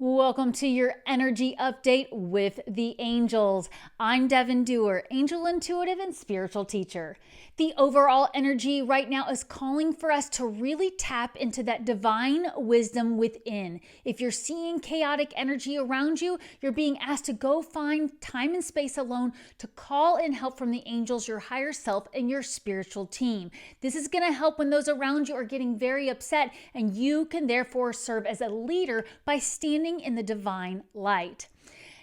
Welcome to your energy update with the angels. I'm Devon Duerr, angel intuitive and spiritual teacher. The overall energy right now is calling for us to really tap into that divine wisdom within. If you're seeing chaotic energy around you, you're being asked to go find time and space alone to call in help from the angels, your higher self, and your spiritual team. This is going to help when those around you are getting very upset, and you can therefore serve as a leader by standing in the divine light.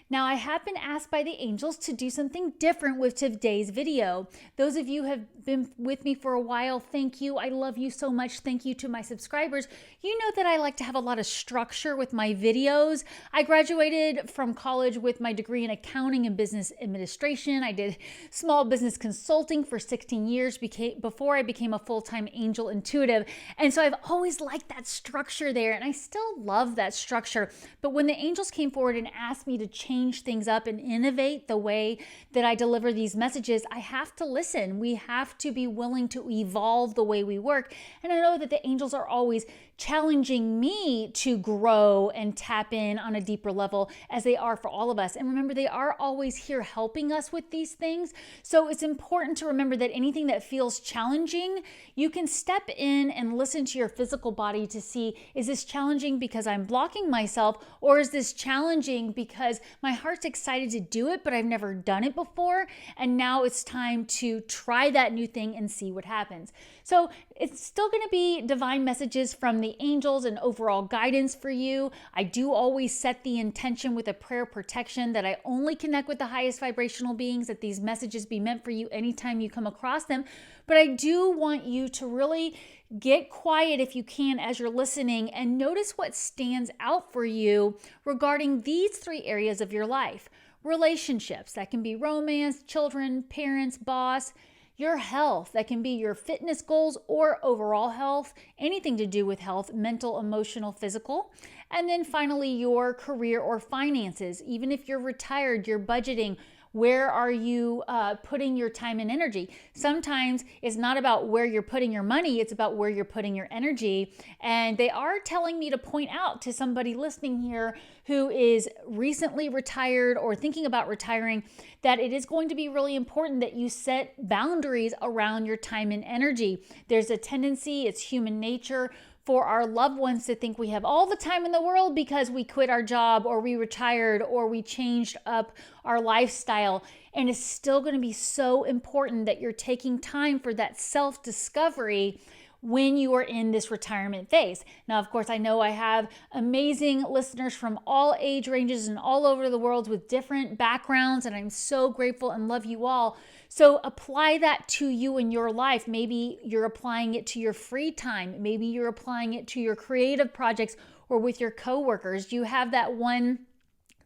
Now, I have been asked by the angels to do something different with today's video. Those of you who have been with me for a while, thank you. I love you so much. Thank you to my subscribers. You know that I like to have a lot of structure with my videos. I graduated from college with my degree in accounting and business administration. I did small business consulting for 16 years before I became a full-time angel intuitive. And so I've always liked that structure there, and I still love that structure. But when the angels came forward and asked me to change things up and innovate the way that I deliver these messages, I have to listen. We have to be willing to evolve the way we work. And I know that the angels are always challenging me to grow and tap in on a deeper level, as they are for all of us. And remember, they are always here helping us with these things. So it's important to remember that anything that feels challenging, you can step in and listen to your physical body to see, is this challenging because I'm blocking myself, or is this challenging because my heart's excited to do it, but I've never done it before, and now it's time to try that new thing and see what happens. So it's still going to be divine messages from the angels and overall guidance for you. I do always set the intention with a prayer protection that I only connect with the highest vibrational beings, that these messages be meant for you anytime you come across them. But I do want you to really get quiet if you can as you're listening and notice what stands out for you regarding these three areas of your life. Relationships, that can be romance, children, parents, boss. Your health, that can be your fitness goals or overall health, anything to do with health, mental, emotional, physical. And then finally, your career or finances. Even if you're retired, you're budgeting. Where are you putting your time and energy? Sometimes it's not about where you're putting your money, it's about where you're putting your energy. And they are telling me to point out to somebody listening here who is recently retired or thinking about retiring, that it is going to be really important that you set boundaries around your time and energy. There's a tendency, it's human nature, for our loved ones to think we have all the time in the world because we quit our job or we retired or we changed up our lifestyle. And it's still going to be so important that you're taking time for that self-discovery when you are in this retirement phase. Now, of course, I know I have amazing listeners from all age ranges and all over the world with different backgrounds, and I'm so grateful and love you all. So apply that to you in your life. Maybe you're applying it to your free time. Maybe you're applying it to your creative projects or with your coworkers. Do you have that one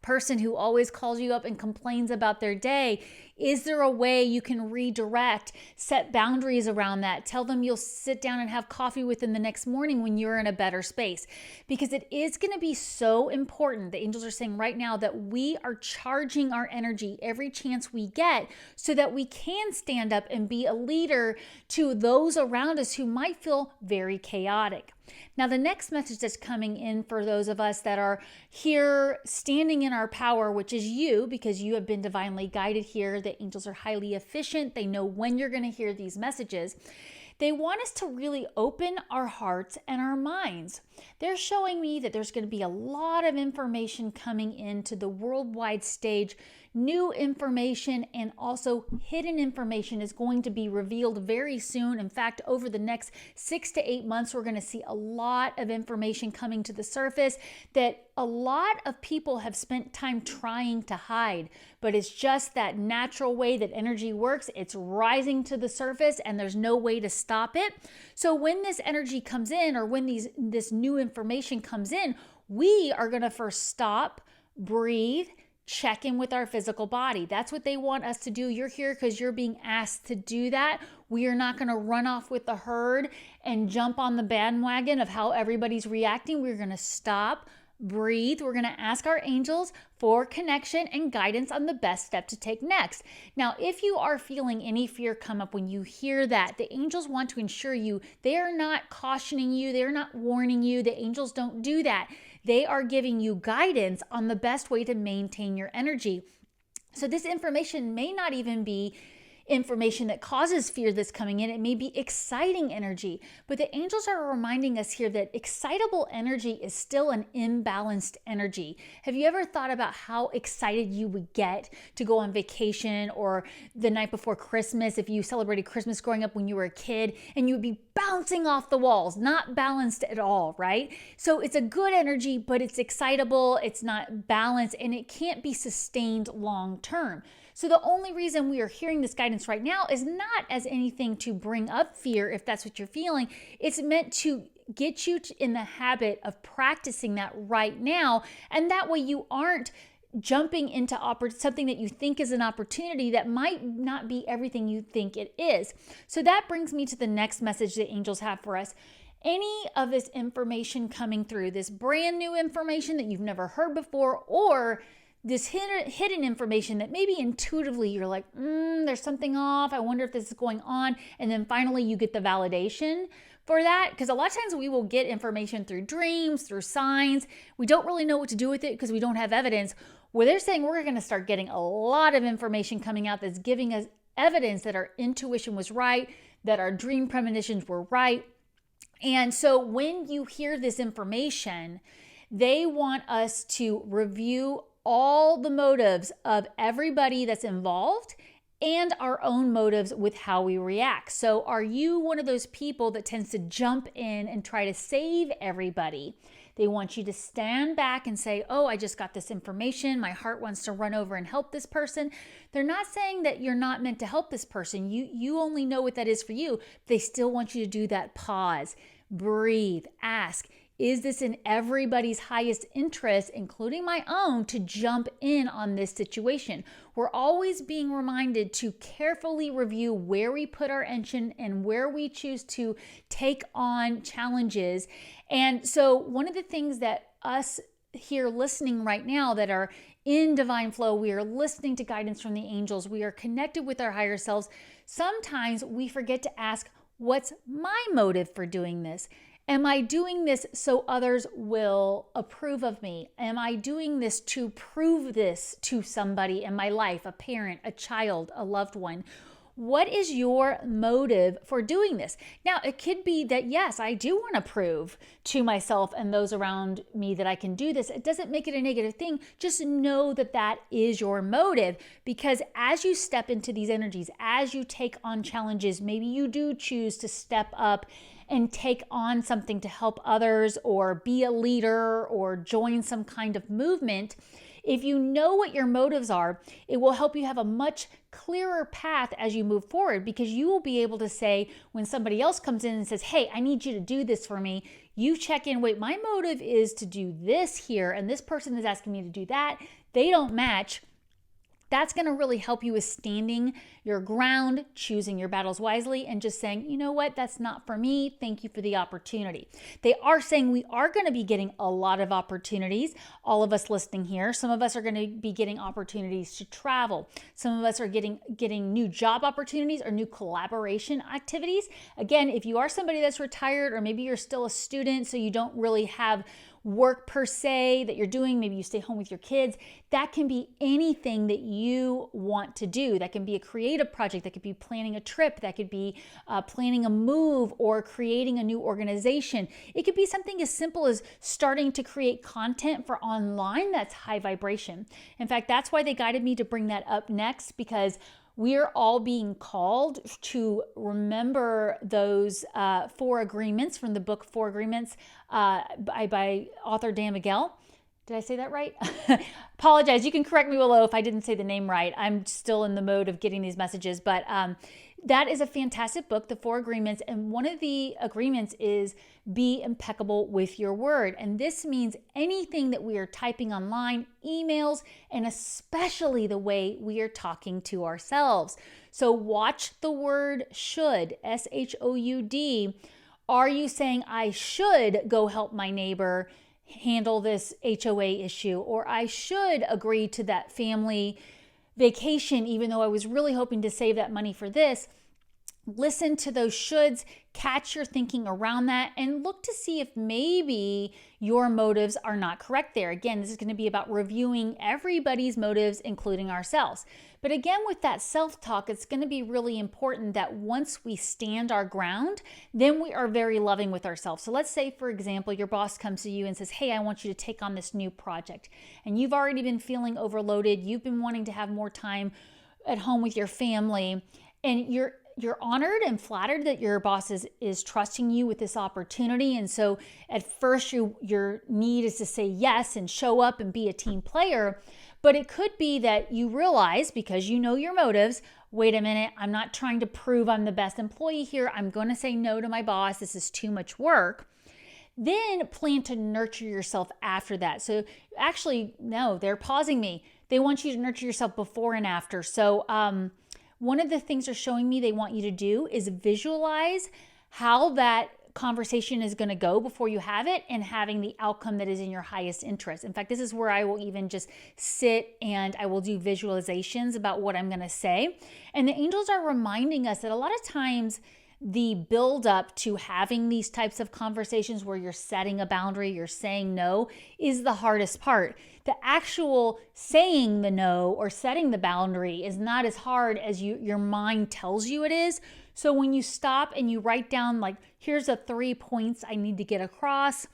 person who always calls you up and complains about their day? Is there a way you can redirect, set boundaries around that? Tell them you'll sit down and have coffee with them the next morning when you're in a better space. Because it is going to be so important. The angels are saying right now that we are charging our energy every chance we get so that we can stand up and be a leader to those around us who might feel very chaotic. Now, the next message that's coming in for those of us that are here standing in our power, which is you, because you have been divinely guided here. The angels are highly efficient. They know when you're going to hear these messages. They want us to really open our hearts and our minds. They're showing me that there's going to be a lot of information coming into the worldwide stage. New information and also hidden information is going to be revealed very soon. In fact, over the next 6 to 8 months, we're going to see a lot of information coming to the surface that a lot of people have spent time trying to hide, but it's just that natural way that energy works. It's rising to the surface and there's no way to stop it. So when this energy comes in, or when this new information comes in, we are going to first stop, breathe, check in with our physical body. That's what they want us to do. You're here because you're being asked to do that. We are not going to run off with the herd and jump on the bandwagon of how everybody's reacting. We're going to stop, breathe. We're going to ask our angels for connection and guidance on the best step to take next. Now, if you are feeling any fear come up when you hear that, the angels want to ensure you, they are not cautioning you, they're not warning you. The angels don't do that. They are giving you guidance on the best way to maintain your energy. So this information may not even be information that causes fear that's coming in. It may be exciting energy, but the angels are reminding us here that excitable energy is still an imbalanced energy. Have you ever thought about how excited you would get to go on vacation or the night before Christmas if you celebrated Christmas growing up when you were a kid, and you would be bouncing off the walls, not balanced at all, right? So it's a good energy, but it's excitable, it's not balanced, and it can't be sustained long term. So the only reason we are hearing this guidance right now is not as anything to bring up fear, if that's what you're feeling. It's meant to get you in the habit of practicing that right now. And that way you aren't jumping into something that you think is an opportunity that might not be everything you think it is. So that brings me to the next message the angels have for us. Any of this information coming through, this brand new information that you've never heard before, or this hidden information that maybe intuitively you're like, there's something off. I wonder if this is going on. And then finally you get the validation for that. Because a lot of times we will get information through dreams, through signs. We don't really know what to do with it because we don't have evidence. Well, they're saying we're going to start getting a lot of information coming out that's giving us evidence that our intuition was right, that our dream premonitions were right. And so when you hear this information, they want us to review all the motives of everybody that's involved and our own motives with how we react. So are you one of those people that tends to jump in and try to save everybody? They want you to stand back and say, oh, I just got this information. My heart wants to run over and help this person. They're not saying that you're not meant to help this person. You only know what that is for you. They still want you to do that pause, breathe, ask, is this in everybody's highest interest, including my own, to jump in on this situation? We're always being reminded to carefully review where we put our attention and where we choose to take on challenges. And so one of the things that us here listening right now that are in divine flow, we are listening to guidance from the angels, we are connected with our higher selves. Sometimes we forget to ask, what's my motive for doing this? Am I doing this so others will approve of me? Am I doing this to prove this to somebody in my life, a parent, a child, a loved one? What is your motive for doing this? Now, it could be that, yes, I do want to prove to myself and those around me that I can do this. It doesn't make it a negative thing. Just know that that is your motive, because as you step into these energies, as you take on challenges, maybe you do choose to step up and take on something to help others or be a leader or join some kind of movement. If you know what your motives are, it will help you have a much clearer path as you move forward, because you will be able to say, when somebody else comes in and says, hey, I need you to do this for me, you check in, wait, my motive is to do this here, and this person is asking me to do that. They don't match. That's going to really help you with standing your ground, choosing your battles wisely, and just saying, you know what, that's not for me. Thank you for the opportunity. They are saying we are going to be getting a lot of opportunities, all of us listening here. Some of us are going to be getting opportunities to travel. Some of us are getting new job opportunities or new collaboration activities. Again, if you are somebody that's retired, or maybe you're still a student, so you don't really have work per se that you're doing, maybe you stay home with your kids, that can be anything that you want to do. That can be a creative project, that could be planning a trip, that could be planning a move or creating a new organization. It could be something as simple as starting to create content for online that's high vibration. In fact, that's why they guided me to bring that up next, because we're all being called to remember those 4 agreements from the book 4 Agreements by author Dan Miguel. Did I say that right? Apologize. You can correct me below if I didn't say the name right. I'm still in the mode of getting these messages, but that is a fantastic book, The 4 Agreements. And one of the agreements is be impeccable with your word. And this means anything that we are typing online, emails, and especially the way we are talking to ourselves. So watch the word should, SHOUD. Are you saying I should go help my neighbor handle this HOA issue? Or I should agree to that family vacation, even though I was really hoping to save that money for this? listen to those shoulds, catch your thinking around that, and look to see if maybe your motives are not correct there. Again, this is going to be about reviewing everybody's motives, including ourselves. But again, with that self-talk, it's going to be really important that once we stand our ground, then we are very loving with ourselves. So let's say, for example, your boss comes to you and says, hey, I want you to take on this new project. And you've already been feeling overloaded. You've been wanting to have more time at home with your family. And you're honored and flattered that your boss is trusting you with this opportunity. And so at first your need is to say yes and show up and be a team player. But it could be that you realize, because you know your motives, wait a minute, I'm not trying to prove I'm the best employee here. I'm going to say no to my boss. This is too much work. Then plan to nurture yourself after that. So actually, no, they're pausing me. They want you to nurture yourself before and after. So one of the things they're showing me they want you to do is visualize how that conversation is going to go before you have it and having the outcome that is in your highest interest. In fact, this is where I will even just sit and I will do visualizations about what I'm going to say. And the angels are reminding us that a lot of times the build up to having these types of conversations where you're setting a boundary, you're saying no, is the hardest part. The actual saying the no or setting the boundary is not as hard as your mind tells you it is. So when you stop and you write down, like, here's the 3 points I need to get across,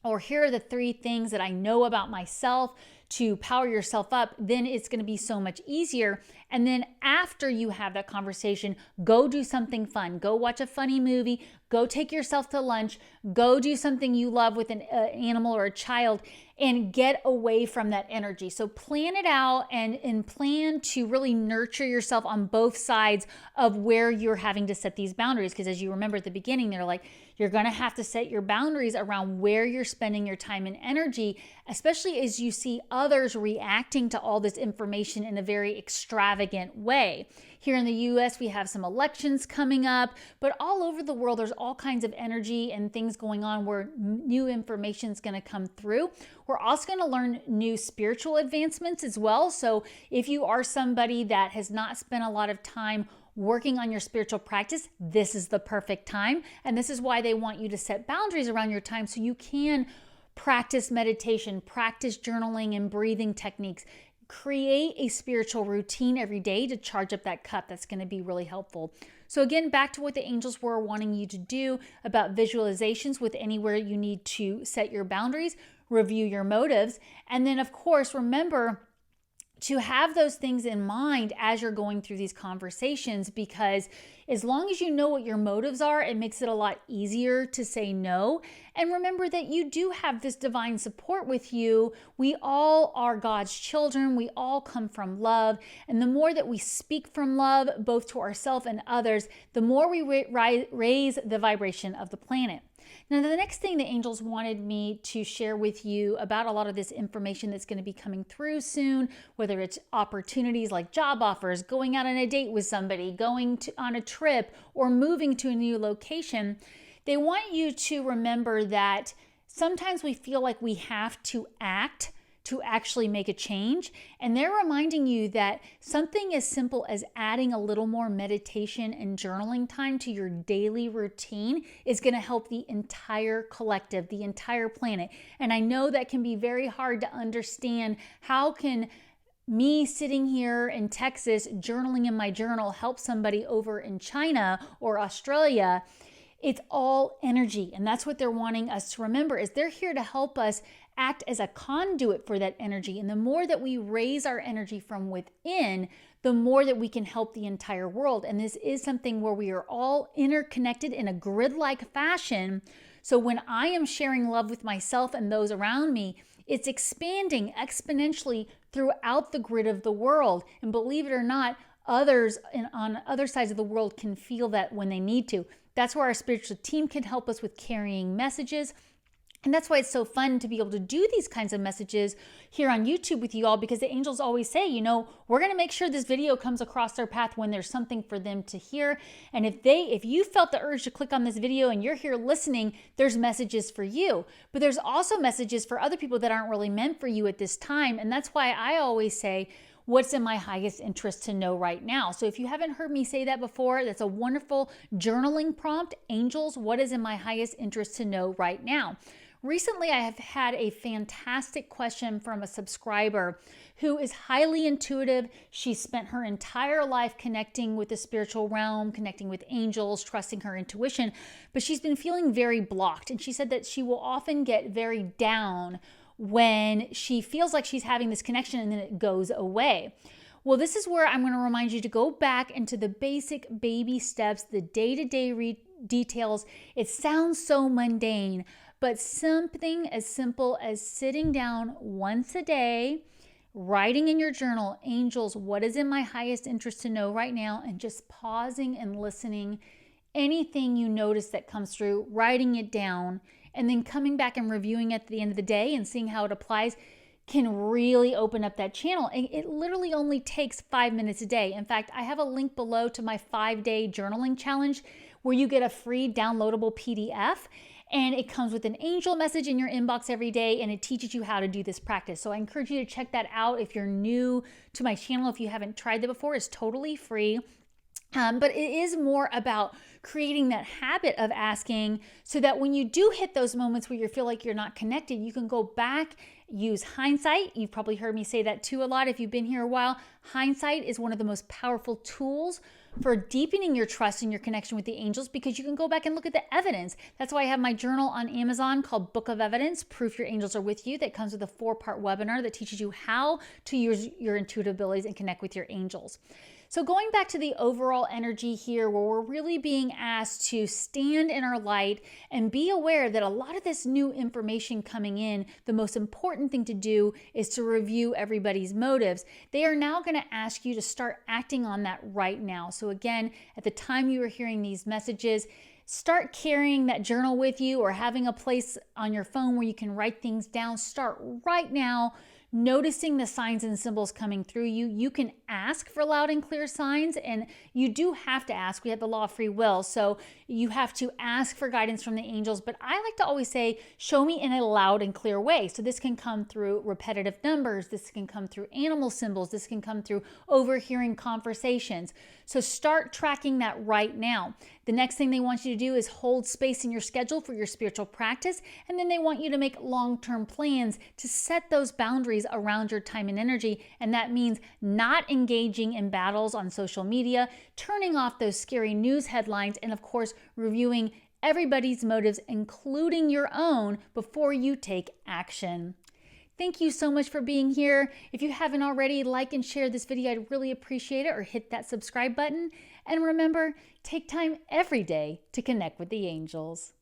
or here are the 3 things that I know about myself to power yourself up, then it's going to be so much easier. And then after you have that conversation, go do something fun. Go watch a funny movie. Go take yourself to lunch. Go do something you love with an animal or a child and get away from that energy. So plan it out and plan to really nurture yourself on both sides of where you're having to set these boundaries. Because as you remember at the beginning, they're like, you're going to have to set your boundaries around where you're spending your time and energy, especially as you see others reacting to all this information in a very extravagant way. Here in the US, we have some elections coming up, but all over the world, there's all kinds of energy and things going on where new information is going to come through. We're also going to learn new spiritual advancements as well. So if you are somebody that has not spent a lot of time working on your spiritual practice, this is the perfect time. And this is why they want you to set boundaries around your time so you can practice meditation, practice journaling and breathing techniques. Create a spiritual routine every day to charge up that cup. That's going to be really helpful. So again, back to what the angels were wanting you to do about visualizations with anywhere you need to set your boundaries, review your motives, and then of course, remember to have those things in mind as you're going through these conversations, because as long as you know what your motives are, it makes it a lot easier to say no. And remember that you do have this divine support with you. We all are God's children. We all come from love. And the more that we speak from love, both to ourselves and others, the more we raise the vibration of the planet. Now, the next thing the angels wanted me to share with you about a lot of this information that's going to be coming through soon, whether it's opportunities like job offers, going out on a date with somebody, going on a trip, or moving to a new location, they want you to remember that sometimes we feel like we have to act to actually make a change. And they're reminding you that something as simple as adding a little more meditation and journaling time to your daily routine is going to help the entire collective, the entire planet. And I know that can be very hard to understand. How can me sitting here in Texas journaling in my journal help somebody over in China or Australia? It's all energy. And that's what they're wanting us to remember, is they're here to help us act as a conduit for that energy. And the more that we raise our energy from within, the more that we can help the entire world. And this is something where we are all interconnected in a grid-like fashion. So when I am sharing love with myself and those around me, it's expanding exponentially throughout the grid of the world. And believe it or not, others on other sides of the world can feel that when they need to. That's where our spiritual team can help us with carrying messages. And that's why it's so fun to be able to do these kinds of messages here on YouTube with you all, because the angels always say, we're going to make sure this video comes across their path when there's something for them to hear. And if you felt the urge to click on this video and you're here listening, there's messages for you. But there's also messages for other people that aren't really meant for you at this time. And that's why I always say, what's in my highest interest to know right now. So if you haven't heard me say that before, that's a wonderful journaling prompt. Angels, what is in my highest interest to know right now? Recently, I have had a fantastic question from a subscriber who is highly intuitive. She spent her entire life connecting with the spiritual realm, connecting with angels, trusting her intuition, but she's been feeling very blocked. And she said that she will often get very down when she feels like she's having this connection and then it goes away. Well, this is where I'm going to remind you to go back into the basic baby steps, the day-to-day details. It sounds so mundane, but something as simple as sitting down once a day, writing in your journal, angels, what is in my highest interest to know right now, and just pausing and listening. Anything you notice that comes through, writing it down, and then coming back and reviewing at the end of the day and seeing how it applies can really open up that channel. And it literally only takes 5 minutes a day. In fact, I have a link below to my 5-day journaling challenge where you get a free downloadable PDF. And it comes with an angel message in your inbox every day, and it teaches you how to do this practice. So I encourage you to check that out if you're new to my channel. If you haven't tried that before, it's totally free. But it is more about creating that habit of asking so that when you do hit those moments where you feel like you're not connected, you can go back, use hindsight. You've probably heard me say that too a lot if you've been here a while. Hindsight is one of the most powerful tools for deepening your trust and your connection with the angels, because you can go back and look at the evidence. That's why I have my journal on Amazon called Book of Evidence, Proof Your Angels Are With You, that comes with a 4-part webinar that teaches you how to use your intuitive abilities and connect with your angels. So going back to the overall energy here, where we're really being asked to stand in our light and be aware that a lot of this new information coming in, the most important thing to do is to review everybody's motives. They are now going to ask you to start acting on that right now. So again, at the time you are hearing these messages, start carrying that journal with you or having a place on your phone where you can write things down. Start right now noticing the signs and symbols coming through you. You can ask for loud and clear signs, and you do have to ask. We have the law of free will, so you have to ask for guidance from the angels. But I like to always say, show me in a loud and clear way. So this can come through repetitive numbers. This can come through animal symbols. This can come through overhearing conversations. So start tracking that right now. The next thing they want you to do is hold space in your schedule for your spiritual practice, and then they want you to make long-term plans to set those boundaries around your time and energy. And that means not engaging in battles on social media, turning off those scary news headlines, and of course, reviewing everybody's motives, including your own, before you take action. Thank you so much for being here. If you haven't already, like and share this video. I'd really appreciate it, or hit that subscribe button. And remember, take time every day to connect with the angels.